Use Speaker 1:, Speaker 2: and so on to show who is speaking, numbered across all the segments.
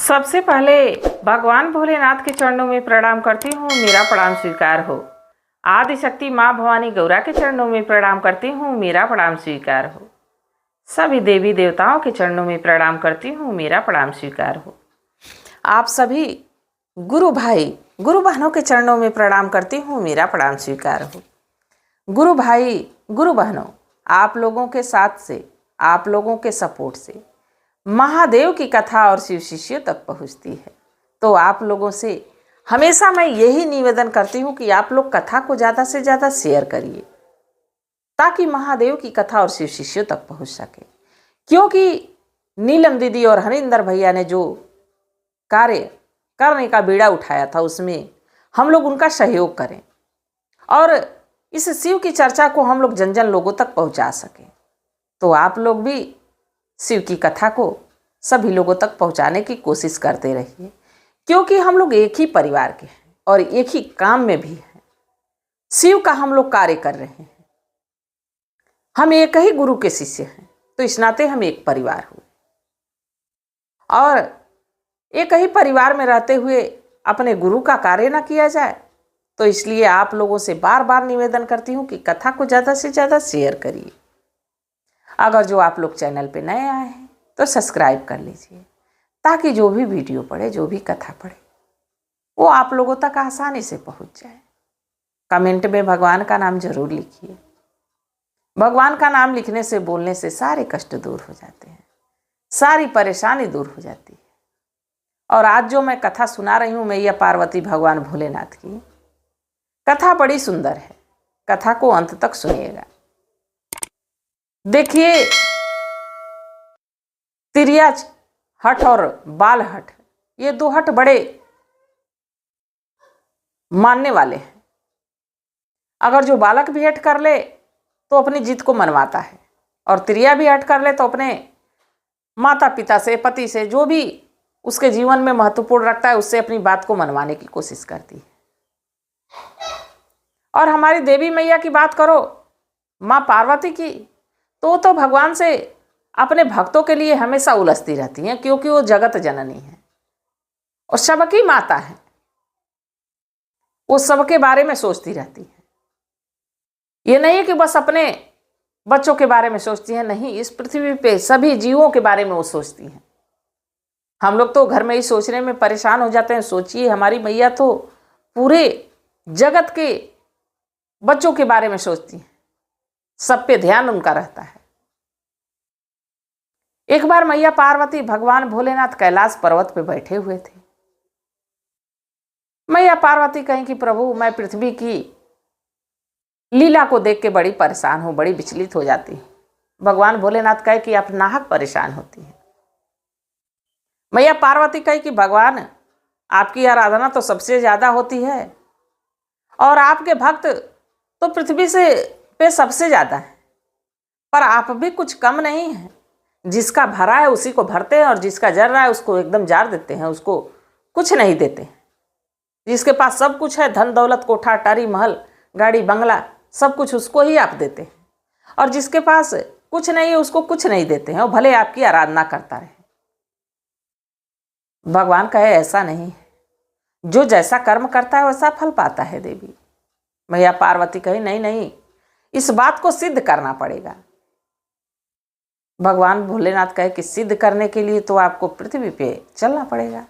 Speaker 1: सबसे पहले भगवान भोलेनाथ के चरणों में प्रणाम करती हूँ, मेरा प्रणाम स्वीकार हो। आदिशक्ति माँ भवानी गौरा के चरणों में प्रणाम करती हूँ, मेरा प्रणाम स्वीकार हो। सभी देवी देवताओं के चरणों में प्रणाम करती हूँ, मेरा प्रणाम स्वीकार हो। आप सभी गुरु भाई गुरु बहनों के चरणों में प्रणाम करती हूँ, मेरा प्रणाम स्वीकार हो। गुरु भाई गुरु बहनों, आप लोगों के साथ से, आप लोगों के सपोर्ट से महादेव की कथा और शिव शिष्यों तक पहुंचती है। तो आप लोगों से हमेशा मैं यही निवेदन करती हूँ कि आप लोग कथा को ज़्यादा से ज़्यादा शेयर करिए, ताकि महादेव की कथा और शिव शिष्यों तक पहुँच सके। क्योंकि नीलम दीदी और हरिंदर भैया ने जो कार्य करने का बीड़ा उठाया था, उसमें हम लोग उनका सहयोग करें और इस शिव की चर्चा को हम लोग जन जन लोगों तक पहुँचा सकें। तो आप लोग भी शिव की कथा को सभी लोगों तक पहुंचाने की कोशिश करते रहिए, क्योंकि हम लोग एक ही परिवार के हैं और एक ही काम में भी हैं। शिव का हम लोग कार्य कर रहे हैं, हम एक ही गुरु के शिष्य हैं, तो इस नाते हम एक परिवार हुए और एक ही परिवार में रहते हुए अपने गुरु का कार्य ना किया जाए। तो इसलिए आप लोगों से बार बार निवेदन करती हूँ कि कथा को ज़्यादा से ज़्यादा शेयर करिए। अगर जो आप लोग चैनल पे नए आए हैं तो सब्सक्राइब कर लीजिए, ताकि जो भी वीडियो पड़े, जो भी कथा पड़े, वो आप लोगों तक आसानी से पहुंच जाए। कमेंट में भगवान का नाम जरूर लिखिए। भगवान का नाम लिखने से, बोलने से सारे कष्ट दूर हो जाते हैं, सारी परेशानी दूर हो जाती है। और आज जो मैं कथा सुना रही हूँ, मैया पार्वती भगवान भोलेनाथ की कथा बड़ी सुंदर है। कथा को अंत तक सुनिएगा। देखिए, तिरिया हट और बाल हट, ये दो हट बड़े मानने वाले हैं। अगर जो बालक भी हट कर ले तो अपनी जिद को मनवाता है, और तिरिया भी हट कर ले तो अपने माता पिता से, पति से, जो भी उसके जीवन में महत्वपूर्ण रखता है, उससे अपनी बात को मनवाने की कोशिश करती है। और हमारी देवी मैया की बात करो, माँ पार्वती की, तो भगवान से अपने भक्तों के लिए हमेशा उलझती रहती हैं, क्योंकि वो जगत जननी है और सबकी माता है। वो सबके बारे में सोचती रहती है। ये नहीं है कि बस अपने बच्चों के बारे में सोचती है, नहीं, इस पृथ्वी पे सभी जीवों के बारे में वो सोचती हैं। हम लोग तो घर में ही सोचने में परेशान हो जाते हैं। सोचिए, हमारी मैया तो पूरे जगत के बच्चों के बारे में सोचती हैं, सब पे ध्यान उनका रहता है। एक बार मैया पार्वती भगवान भोलेनाथ कैलाश पर्वत पे बैठे हुए थे। मैया पार्वती कहीं कि प्रभु, मैं पृथ्वी की लीला को देख के बड़ी परेशान हूं, बड़ी विचलित हो जाती हूं। भगवान भोलेनाथ कहे कि आप नाहक परेशान होती हैं। मैया पार्वती कहे कि भगवान, आपकी आराधना तो सबसे ज्यादा होती है और आपके भक्त तो पृथ्वी से पे सबसे ज्यादा है, पर आप भी कुछ कम नहीं है। जिसका भरा है उसी को भरते हैं, और जिसका जर रहा है उसको एकदम जार देते हैं, उसको कुछ नहीं देते। जिसके पास सब कुछ है, धन दौलत, कोठा अटारी, महल, गाड़ी बंगला, सब कुछ उसको ही आप देते हैं, और जिसके पास कुछ नहीं है उसको कुछ नहीं देते हैं, वो भले आपकी आराधना करता रहे। भगवान कहे ऐसा नहीं है, जो जैसा कर्म करता है वैसा फल पाता है देवी। मैया पार्वती कही नहीं नहीं, इस बात को सिद्ध करना पड़ेगा। भगवान भोलेनाथ कहे कि सिद्ध करने के लिए तो आपको पृथ्वी पे चलना पड़ेगा।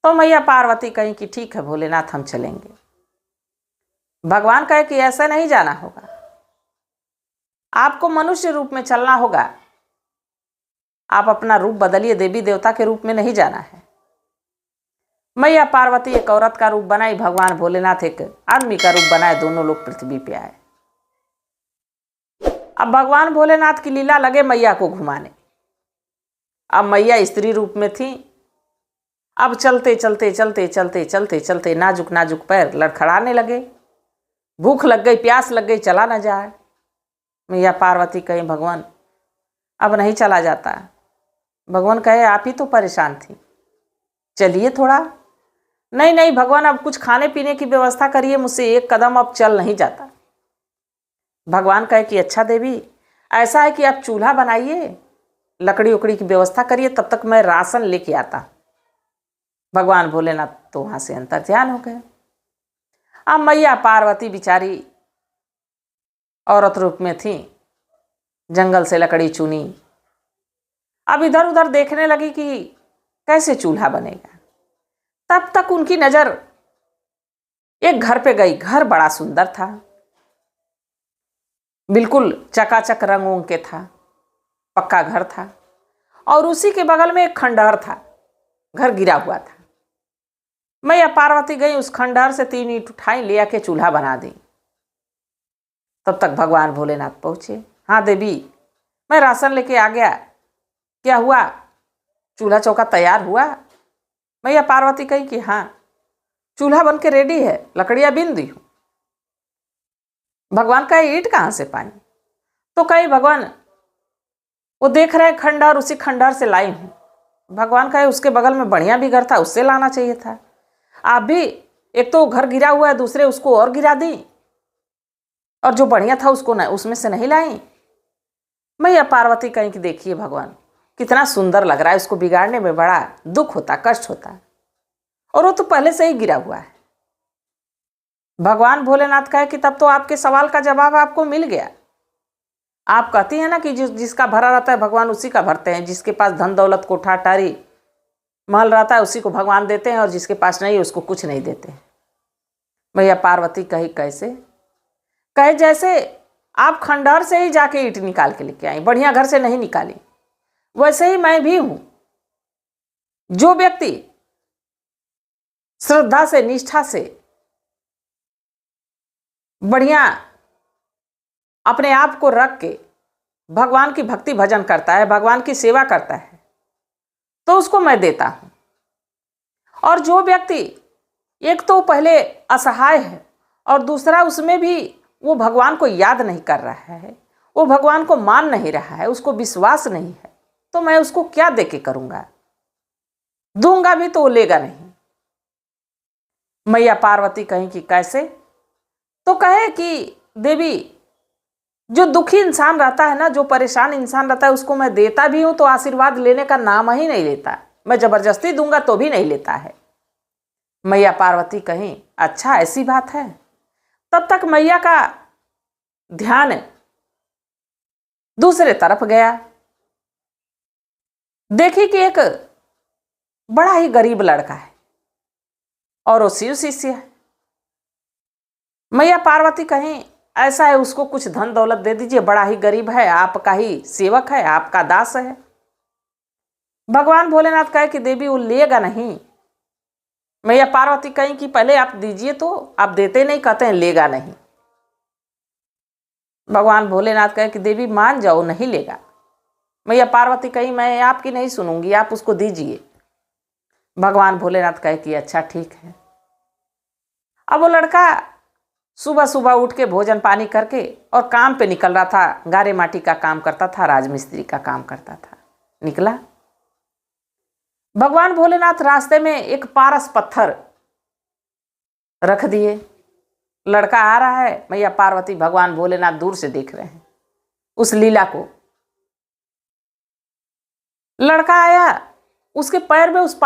Speaker 1: तो मैया पार्वती कही कि ठीक है भोलेनाथ, हम चलेंगे। भगवान कहे कि ऐसा नहीं जाना होगा, आपको मनुष्य रूप में चलना होगा। आप अपना रूप बदलिए, देवी देवता के रूप में नहीं जाना है। मैया पार्वती एक औरत का रूप बनाई, भगवान भोलेनाथ एक आदमी का रूप बनाए, दोनों लोग पृथ्वी पे आए। अब भगवान भोलेनाथ की लीला लगे मैया को घुमाने। अब मैया स्त्री रूप में थी। अब चलते चलते चलते चलते चलते चलते नाजुक नाजुक पैर लड़खड़ाने लगे। भूख लग गई, प्यास लग गई, चला ना जाए। मैया पार्वती कहे भगवान, अब नहीं चला जाता। भगवान कहे आप ही तो परेशान थी, चलिए थोड़ा। नहीं नहीं भगवान, अब कुछ खाने पीने की व्यवस्था करिए, मुझसे एक कदम अब चल नहीं जाता। भगवान कहे कि अच्छा देवी, ऐसा है कि आप चूल्हा बनाइए, लकड़ी उकड़ी की व्यवस्था करिए, तब तक मैं राशन लेके आता। भगवान भोलेनाथ तो वहाँ से अंतर्ध्यान हो गए। अब मैया पार्वती बिचारी औरत रूप में थी, जंगल से लकड़ी चुनी, अब इधर उधर देखने लगी कि कैसे चूल्हा बनेगा। तब तक उनकी नज़र एक घर पे गई। घर बड़ा सुंदर था, बिल्कुल चकाचक रंगों के था, पक्का घर था, और उसी के बगल में एक खंडहर था, घर गिरा हुआ था। मैया पार्वती गई, उस खंडहर से 3 ईंट उठाई, ले आके चूल्हा बना दी। तब तक भगवान भोलेनाथ पहुंचे। हाँ देवी, मैं राशन लेके आ गया, क्या हुआ, चूल्हा चौका तैयार हुआ? मैया पार्वती कही कि हाँ, चूल्हा बन के रेडी है, लकड़ियां बीन दी हूँ। भगवान कहे ईंट कहाँ से पाई? तो कही भगवान वो देख रहे खंडहर, उसी खंडहर से लाई हूँ। भगवान कहे उसके बगल में बढ़िया भी घर था, उससे लाना चाहिए था। आप भी, एक तो घर गिरा हुआ है, दूसरे उसको और गिरा दी, और जो बढ़िया था उसको न, उसमें से नहीं लाई। मैया पार्वती कहीं कि देखिए भगवान कितना सुंदर लग रहा है, उसको बिगाड़ने में बड़ा दुख होता, कष्ट होता, और वो तो पहले से ही गिरा हुआ है। भगवान भोलेनाथ कहे कि तब तो आपके सवाल का जवाब आपको मिल गया। आप कहती हैं ना कि जिसका भरा रहता है भगवान उसी का भरते हैं, जिसके पास धन दौलत कोठा टारी महल रहता है उसी को भगवान देते हैं, और जिसके पास नहीं उसको कुछ नहीं देते। मैया पार्वती कही कैसे? कहे जैसे आप खंडहर से ही जाके ईंट निकाल के लेके आई, बढ़िया घर से नहीं निकाली, वैसे ही मैं भी हूं। जो व्यक्ति श्रद्धा से, निष्ठा से बढ़िया अपने आप को रख के भगवान की भक्ति भजन करता है, भगवान की सेवा करता है, तो उसको मैं देता हूं। और जो व्यक्ति एक तो पहले असहाय है, और दूसरा उसमें भी वो भगवान को याद नहीं कर रहा है, वो भगवान को मान नहीं रहा है, उसको विश्वास नहीं है, तो मैं उसको क्या दे के करूंगा? दूंगा भी तो वो लेगा नहीं। मैया पार्वती कहीं कि कैसे? तो कहे कि देवी, जो दुखी इंसान रहता है ना, जो परेशान इंसान रहता है, उसको मैं देता भी हूं तो आशीर्वाद लेने का नाम ही नहीं लेता। मैं जबरदस्ती दूंगा तो भी नहीं लेता है। मैया पार्वती कहीं अच्छा, ऐसी बात है। तब तक मैया का ध्यान दूसरे तरफ गया। देखी कि एक बड़ा ही गरीब लड़का है और वो शिव शिष्य है। मैया पार्वती कहीं ऐसा है, उसको कुछ धन दौलत दे दीजिए, बड़ा ही गरीब है, आपका ही सेवक है, आपका दास है। भगवान भोलेनाथ कहे कि देवी वो लेगा नहीं। मैया पार्वती कहीं कि पहले आप दीजिए, तो आप देते नहीं, कहते हैं लेगा नहीं। भगवान भोलेनाथ कहे कि देवी मान जाओ, नहीं लेगा। मैया पार्वती कहीं मैं आपकी नहीं सुनूंगी, आप उसको दीजिए। भगवान भोलेनाथ कहे कि अच्छा ठीक है। अब वो लड़का सुबह सुबह उठ के भोजन पानी करके और काम पे निकल रहा था, गारे माटी का काम करता था, राजमिस्त्री का काम करता था। निकला, भगवान भोलेनाथ रास्ते में एक पारस पत्थर रख दिए। लड़का आ रहा है, मैया पार्वती भगवान भोलेनाथ दूर से देख रहे हैं उस लीला को। लड़का आया, उसके पैर में उस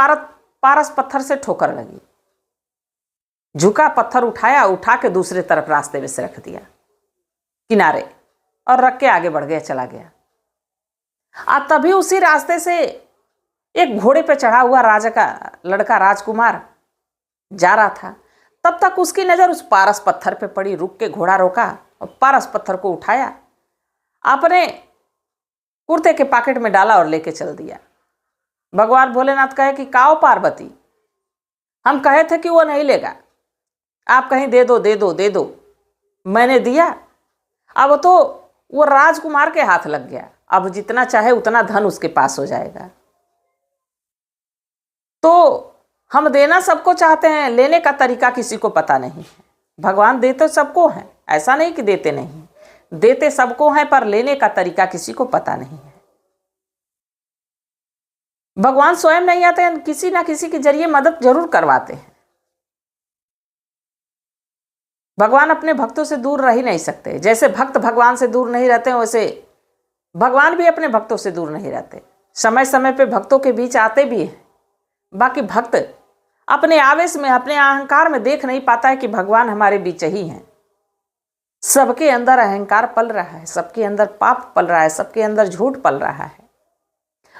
Speaker 1: पारस पत्थर से ठोकर लगी। झुका, पत्थर उठाया, उठा के दूसरे तरफ रास्ते में से रख दिया किनारे, और रख के आगे बढ़ गया, चला गया। तभी उसी रास्ते से एक घोड़े पे चढ़ा हुआ राजा का लड़का, राजकुमार, जा रहा था। तब तक उसकी नजर उस पारस पत्थर पे पड़ी। रुक के घोड़ा रोका और पारस पत्थर को उठाया, अपने कुर्ते के पॉकेट में डाला और लेके चल दिया। भगवान भोलेनाथ कहे कि काओ पार्वती, हम कहे थे कि वो नहीं लेगा, आप कहीं दे दो दे दो दे दो, मैंने दिया। अब तो वो राजकुमार के हाथ लग गया, अब जितना चाहे उतना धन उसके पास हो जाएगा। तो हम देना सबको चाहते हैं, लेने का तरीका किसी को पता नहीं है। भगवान देते सबको हैं, ऐसा नहीं कि देते नहीं, देते सबको हैं, पर लेने का तरीका किसी को पता नहीं है। भगवान स्वयं नहीं आते हैं, किसी ना किसी के जरिए मदद जरूर करवाते हैं। भगवान अपने भक्तों से दूर रह ही नहीं सकते। जैसे भक्त भगवान से दूर नहीं रहते, वैसे भगवान भी अपने भक्तों से दूर नहीं रहते। समय समय पे भक्तों के बीच आते भी हैं, बाकी भक्त अपने आवेश में, अपने अहंकार में देख नहीं पाता है कि भगवान हमारे बीच ही हैं। सबके अंदर अहंकार पल रहा है, सबके अंदर पाप पल रहा है, सबके अंदर झूठ पल रहा है।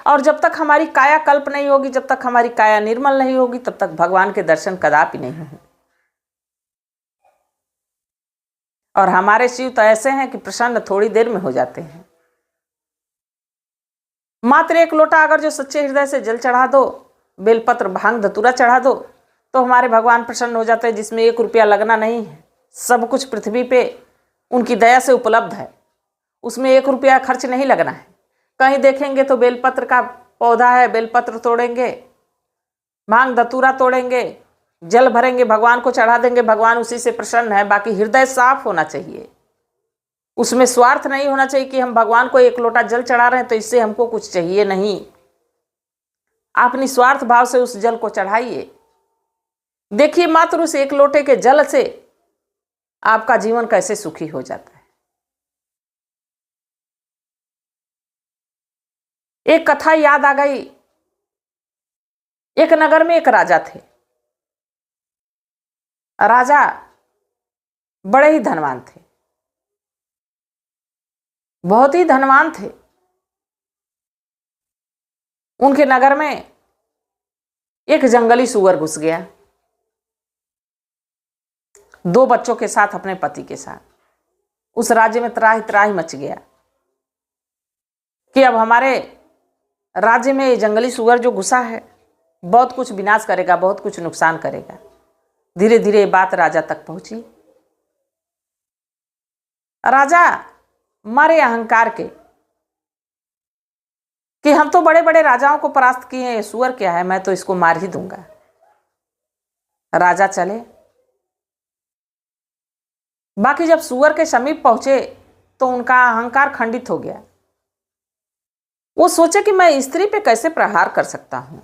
Speaker 1: और जब तक हमारी काया कल्प नहीं होगी, जब तक हमारी काया निर्मल नहीं होगी, तब तक भगवान के दर्शन कदापि नहीं होंगे। और हमारे शिव तो ऐसे हैं कि प्रसन्न थोड़ी देर में हो जाते हैं। मात्र एक लोटा अगर जो सच्चे हृदय से जल चढ़ा दो, बेलपत्र भांग धतूरा चढ़ा दो, तो हमारे भगवान प्रसन्न हो जाते हैं, जिसमें 1 रुपया लगना नहीं है। सब कुछ पृथ्वी पे उनकी दया से उपलब्ध है, उसमें 1 रुपया खर्च नहीं लगना है। कहीं देखेंगे तो बेलपत्र का पौधा है, बेलपत्र तोड़ेंगे, भांग धतूरा तोड़ेंगे, जल भरेंगे, भगवान को चढ़ा देंगे, भगवान उसी से प्रसन्न है। बाकी हृदय साफ होना चाहिए, उसमें स्वार्थ नहीं होना चाहिए कि हम भगवान को 1 लोटा जल चढ़ा रहे हैं तो इससे हमको कुछ चाहिए नहीं। आप निस्वार्थ भाव से उस जल को चढ़ाइए। देखिए मात्र उस 1 लोटे के जल से आपका जीवन कैसे सुखी हो जाता है। एक कथा याद आ गई। एक नगर में एक राजा थे। राजा बड़े ही धनवान थे, बहुत ही धनवान थे। उनके नगर में एक जंगली सूअर घुस गया, 2 बच्चों के साथ, अपने पति के साथ। उस राज्य में त्राही त्राही मच गया कि अब हमारे राज्य में ये जंगली सूअर जो घुसा है बहुत कुछ विनाश करेगा, बहुत कुछ नुकसान करेगा। धीरे धीरे ये बात राजा तक पहुंची। राजा मारे अहंकार के कि हम तो बड़े बड़े राजाओं को परास्त किए हैं, ये सूअर क्या है, मैं तो इसको मार ही दूंगा। राजा चले। बाकी जब सूअर के समीप पहुंचे तो उनका अहंकार खंडित हो गया। वो सोचे कि मैं स्त्री पे कैसे प्रहार कर सकता हूं।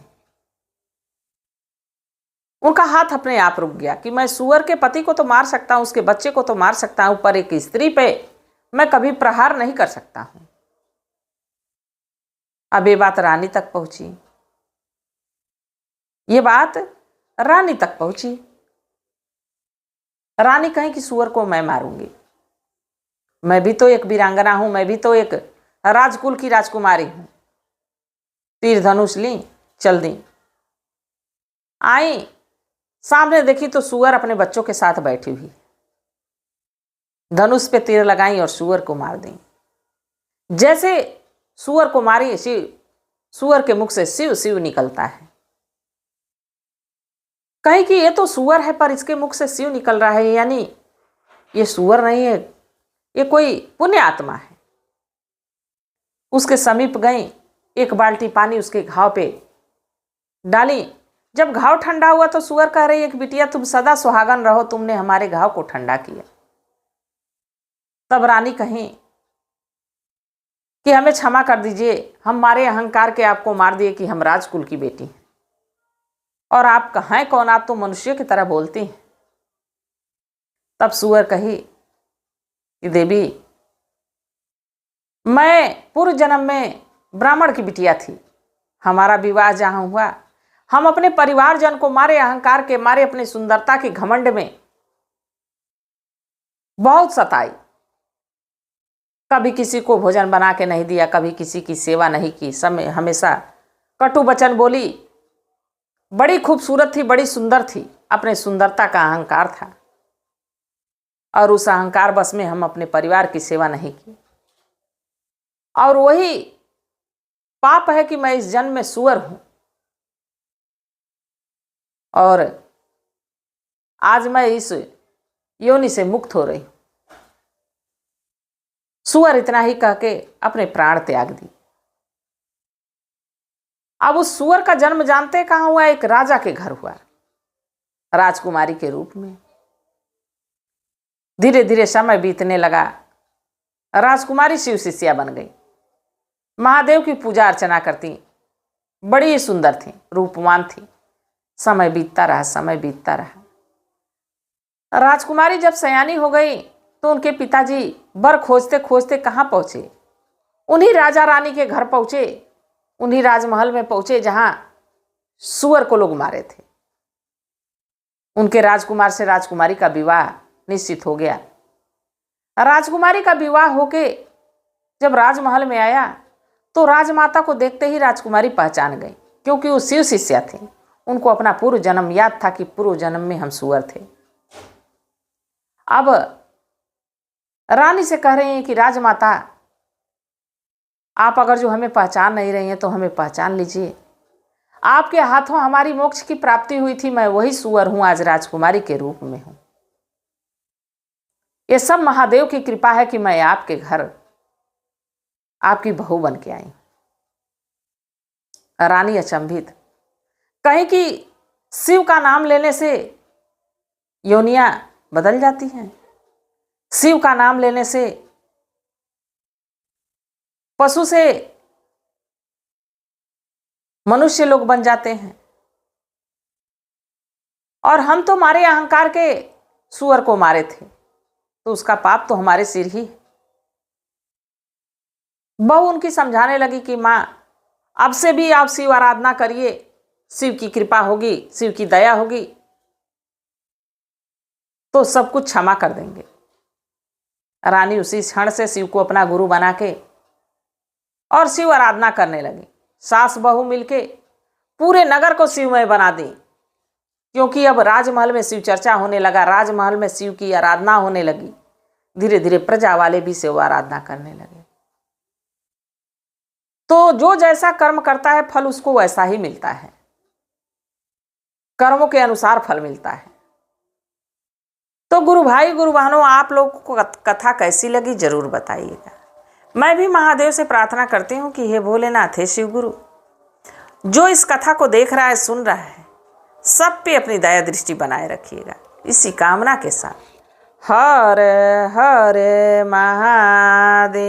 Speaker 1: उनका हाथ अपने आप रुक गया कि मैं सूअर के पति को तो मार सकता हूं, उसके बच्चे को तो मार सकता हूं, पर एक स्त्री पे मैं कभी प्रहार नहीं कर सकता हूं। अब ये बात रानी तक पहुंची। ये बात रानी तक पहुंची। रानी कहीं कि सूअर को मैं मारूंगी, मैं भी तो एक वीरांगना हूं, मैं भी तो एक राजकुल की राजकुमारी हूं। तीर धनुष ली, चल दी। आई, सामने देखी तो सूअर अपने बच्चों के साथ बैठी हुई। धनुष पे तीर लगाई और सूअर को मार दी। जैसे सूअर को मारी, सूअर के मुख से शिव शिव निकलता है। कहीं कि ये तो सूअर है पर इसके मुख से शिव निकल रहा है, यानी ये सूअर नहीं है, ये कोई पुण्य आत्मा है। उसके समीप गई, 1 बाल्टी पानी उसके घाव पे डाली। जब घाव ठंडा हुआ तो सूअर कह रही है कि बिटिया तुम सदा सुहागन रहो, तुमने हमारे घाव को ठंडा किया। तब रानी कहीं कि हमें क्षमा कर दीजिए, हम मारे अहंकार के आपको मार दिए कि हम राजकुल की बेटी हैं, और आप कहाँ कौन, आप तो मनुष्य की तरह बोलती हैं। तब सूअर कही कि देवी, मैं पूर्व जन्म में ब्राह्मण की बिटिया थी, हमारा विवाह जहां हुआ, हम अपने परिवारजन को मारे अहंकार के मारे, अपनी सुंदरता के घमंड में बहुत सताई। कभी किसी को भोजन बना के नहीं दिया, कभी किसी की सेवा नहीं की, समय हमेशा कटु वचन बोली। बड़ी खूबसूरत थी, बड़ी सुंदर थी, अपने सुंदरता का अहंकार था, और उस अहंकार बस में हम अपने परिवार की सेवा नहीं की। और वही पाप है कि मैं इस जन्म में सूअर हूं, और आज मैं इस योनि से मुक्त हो रही हूं। सूअर इतना ही कह के अपने प्राण त्याग दी। अब उस सूअर का जन्म जानते कहां हुआ? एक राजा के घर हुआ, राजकुमारी के रूप में। धीरे धीरे समय बीतने लगा, राजकुमारी शिव शिष्या बन गई, महादेव की पूजा अर्चना करती, बड़ी सुंदर थी, रूपवान थी। समय बीतता रहा, समय बीतता रहा। राजकुमारी जब सयानी हो गई तो उनके पिताजी वर खोजते खोजते कहाँ पहुंचे? उन्हीं राजा रानी के घर पहुंचे, उन्हीं राजमहल में पहुंचे जहां सूअर को लोग मारे थे। उनके राजकुमार से राजकुमारी का विवाह निश्चित हो गया। राजकुमारी का विवाह होके जब राजमहल में आया तो राजमाता को देखते ही राजकुमारी पहचान गई, क्योंकि वो शिव शिष्या थी। उनको अपना पूर्व जन्म याद था कि पूर्व जन्म में हम सुअर थे। अब रानी से कह रहे हैं कि राजमाता, आप अगर जो हमें पहचान नहीं रही हैं तो हमें पहचान लीजिए। आपके हाथों हमारी मोक्ष की प्राप्ति हुई थी, मैं वही सुअर हूं, आज राजकुमारी के रूप में हूं। ये सब महादेव की कृपा है कि मैं आपके घर आपकी बहू बन के आई। रानी अचंभित, कहीं कि शिव का नाम लेने से योनियां बदल जाती हैं, शिव का नाम लेने से पशु से मनुष्य लोग बन जाते हैं, और हम तो मारे अहंकार के सुअर को मारे थे, तो उसका पाप तो हमारे सिर ही। बहू उनकी समझाने लगी कि माँ, अब से भी आप शिव आराधना करिए, शिव की कृपा होगी, शिव की दया होगी तो सब कुछ क्षमा कर देंगे। रानी उसी क्षण से शिव को अपना गुरु बना के और शिव आराधना करने लगी। सास बहू मिलके पूरे नगर को शिवमय बना दी, क्योंकि अब राजमहल में शिव चर्चा होने लगा, राजमहल में शिव की आराधना होने लगी। धीरे धीरे प्रजा वाले भी शिव आराधना करने लगे। तो जो जैसा कर्म करता है फल उसको वैसा ही मिलता है, कर्मों के अनुसार फल मिलता है। तो गुरु भाई गुरु बहनों, आप लोगों को कथा कैसी लगी जरूर बताइएगा। मैं भी महादेव से प्रार्थना करती हूँ कि हे भोलेनाथ, हे शिव गुरु, जो इस कथा को देख रहा है, सुन रहा है, सब पे अपनी दया दृष्टि बनाए रखिएगा, इसी कामना के साथ। हर हर महादेव।